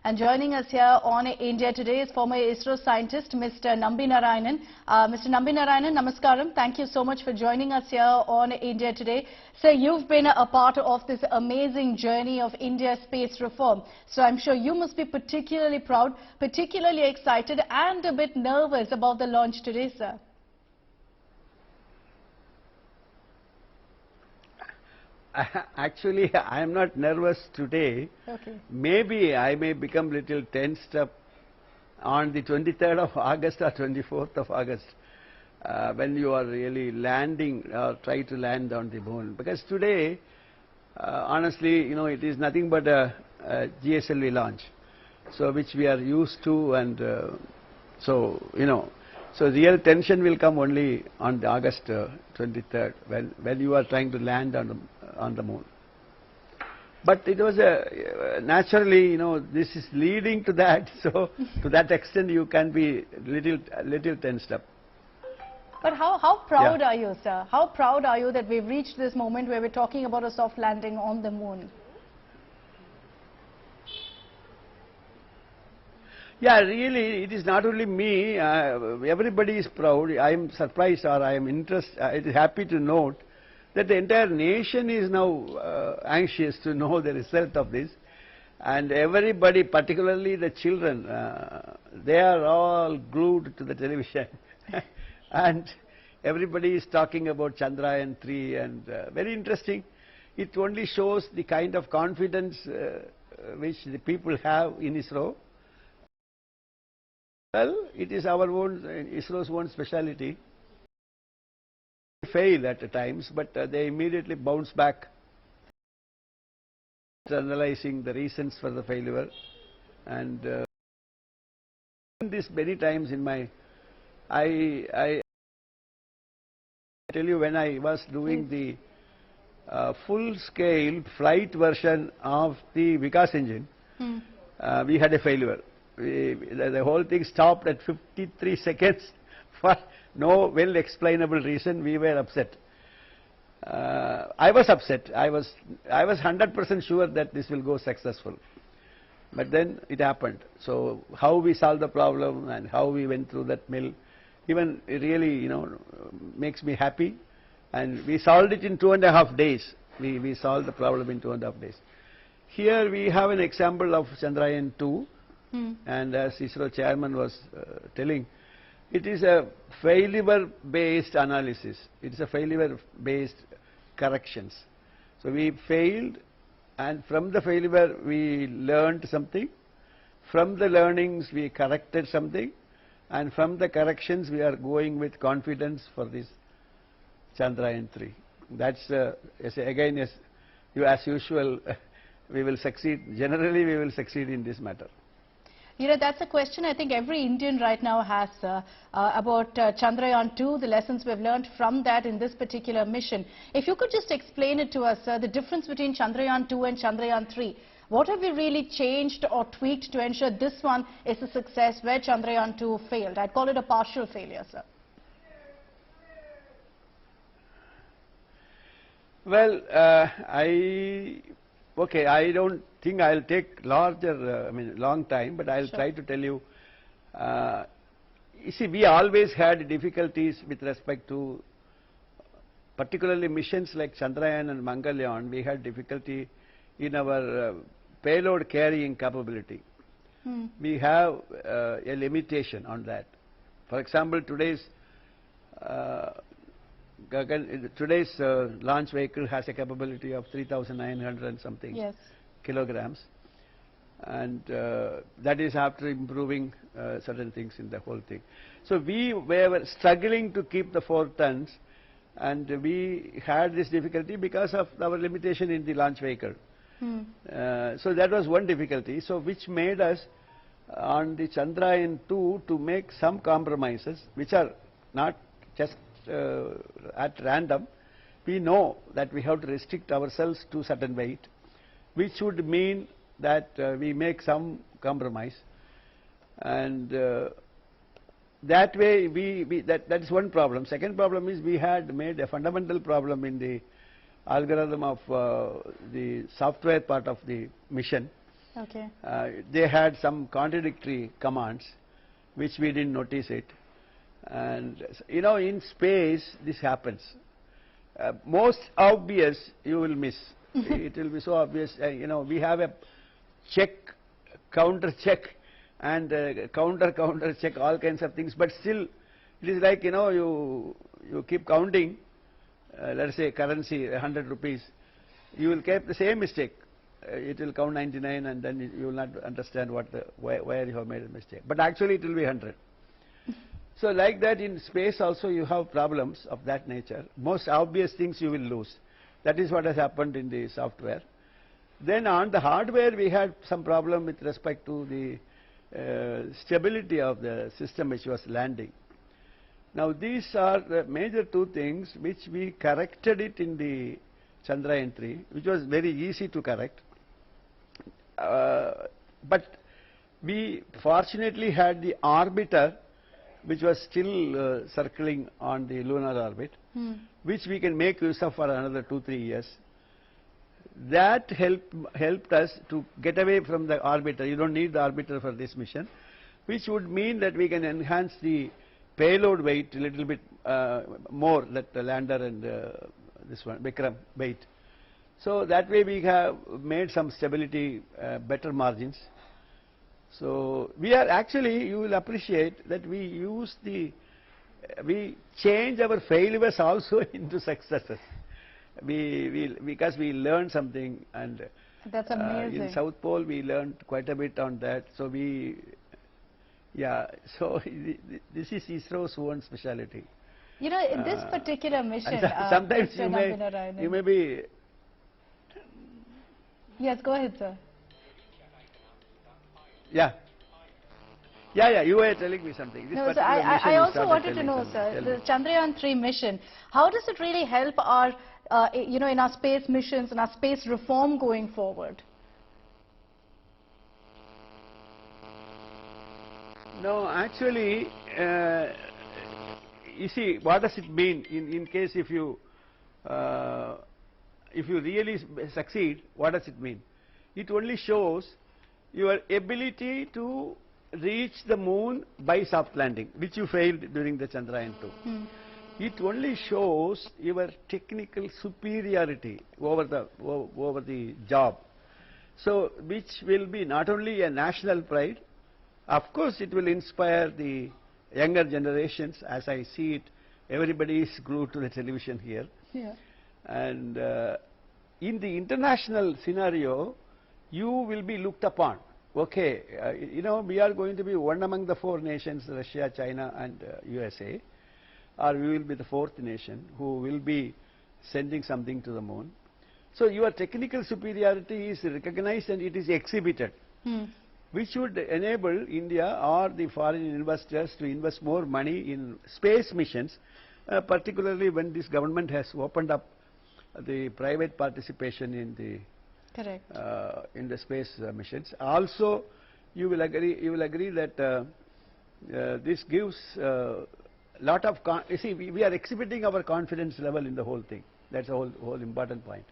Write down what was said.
And joining us here on India Today is former Isro scientist Mr. Narayanan. Mr. Narayanan, namaskaram. Thank you so much for joining us here on India Today. Sir, you've been a part of this amazing journey of India's space reform. So I'm sure you must be particularly proud, particularly excited and a bit nervous about the launch today, sir. Actually, I am not nervous today. Okay. Maybe I may become little tensed up on the 23rd of August or 24th of August when you are really landing or try to land on the moon. Because today, honestly, you know, it is nothing but a GSLV launch, so which we are used to, and so you know. So real tension will come only on the August 23rd when you are trying to land on the moon. But it was naturally, you know, this is leading to that. So to that extent, you can be little tensed up. But how proud are you, sir? How proud are you that we've reached this moment where we're talking about a soft landing on the moon? Yeah, really, it is not only me. Everybody is proud. I am surprised, or I am happy to note that the entire nation is now anxious to know the result of this, and everybody, particularly the children, they are all glued to the television, and everybody is talking about Chandrayaan-3, and very interesting. It only shows the kind of confidence which the people have in Isro. Well, it is our own, Isro's own speciality. They fail at times, but they immediately bounce back, analyzing the reasons for the failure. And this many times in my, I tell you, when I was doing the full-scale flight version of the Vikas engine, we had a failure. The whole thing stopped at 53 seconds for no well-explainable reason. We were upset. I was upset. I was 100% sure that this will go successful. But then it happened. So how we solved the problem and how we went through that mill, even really, you know, makes me happy. And we solved it in 2.5 days. We solved the problem in 2.5 days. Here we have an example of Chandrayaan-2. And as Isro chairman was telling, it is a failure-based analysis. It is a failure-based corrections. So we failed, and from the failure we learned something. From the learnings we corrected something, and from the corrections we are going with confidence for this Chandrayaan-3. That's again, as usual, we will succeed. Generally, we will succeed in this matter. You know, that's a question I think every Indian right now has about Chandrayaan-2, the lessons we've learned from that in this particular mission. If you could just explain it to us, sir, the difference between Chandrayaan-2 and Chandrayaan-3. What have we really changed or tweaked to ensure this one is a success where Chandrayaan-2 failed? I'd call it a partial failure, sir. Well, okay, I don't think I'll take long time, but I'll try to tell you. You see, we always had difficulties with respect to, particularly missions like Chandrayaan and Mangalyaan. We had difficulty in our payload carrying capability. We have a limitation on that. For example, today's launch vehicle has a capability of 3,900 and something kilograms, and that is after improving certain things in the whole thing. So we were struggling to keep the 4 tons, and we had this difficulty because of our limitation in the launch vehicle. So that was one difficulty, so which made us on the Chandrayaan-2 to make some compromises, which are not just at random. We know that we have to restrict ourselves to certain weight, which would mean that we make some compromise, and that way that is one problem. Second problem is we had made a fundamental problem in the algorithm of the software part of the mission. Okay. They had some contradictory commands, which we didn't notice it. And you know, in space this happens. Most obvious you will miss. It will be so obvious. You know, we have a check, counter check, and counter check, all kinds of things. But still, it is like, you know, you keep counting. Let us say currency 100 rupees. You will keep the same mistake. It will count 99, and then you will not understand where you have made a mistake. But actually, it will be 100. So like that, in space also you have problems of that nature. Most obvious things you will lose. That is what has happened in the software. Then on the hardware, we had some problem with respect to the stability of the system which was landing. Now these are the major two things which we corrected it in the Chandrayaan-3, which was very easy to correct. But we fortunately had the orbiter which was still circling on the lunar orbit, which we can make use of for another 2-3 years. That helped us to get away from the orbiter. You don't need the orbiter for this mission, which would mean that we can enhance the payload weight a little bit more, that the lander and this one, Vikram weight. So that way we have made some stability, better margins. So we are actually, you will appreciate that we change our failures also into successes. Because we learned something, and that's amazing. in South Pole we learned quite a bit on that. So so this is Isro's own speciality. You know, in this particular mission, sometimes Mr. you may be. Yes, go ahead, sir. Yeah, you were telling me something. This no, so I also wanted to know, sir, the Chandrayaan-3 mission, how does it really help our, you know, in our space missions and our space reform going forward? No, actually, you see, what does it mean in case if you really succeed? What does it mean? It only shows your ability to reach the moon by soft landing, which you failed during the Chandrayaan-2. It only shows your technical superiority over the job. So, which will be not only a national pride, of course it will inspire the younger generations. As I see it, everybody is glued to the television here. Yeah. And in the international scenario, you will be looked upon. Okay, you know, we are going to be one among the 4 nations, Russia, China and USA, or we will be the 4th nation who will be sending something to the moon. So your technical superiority is recognized and it is exhibited, which would enable India or the foreign investors to invest more money in space missions, particularly when this government has opened up the private participation in the in the space missions. Also, you will agree that this gives lot of you see, we are exhibiting our confidence level in the whole thing. That's a whole important point.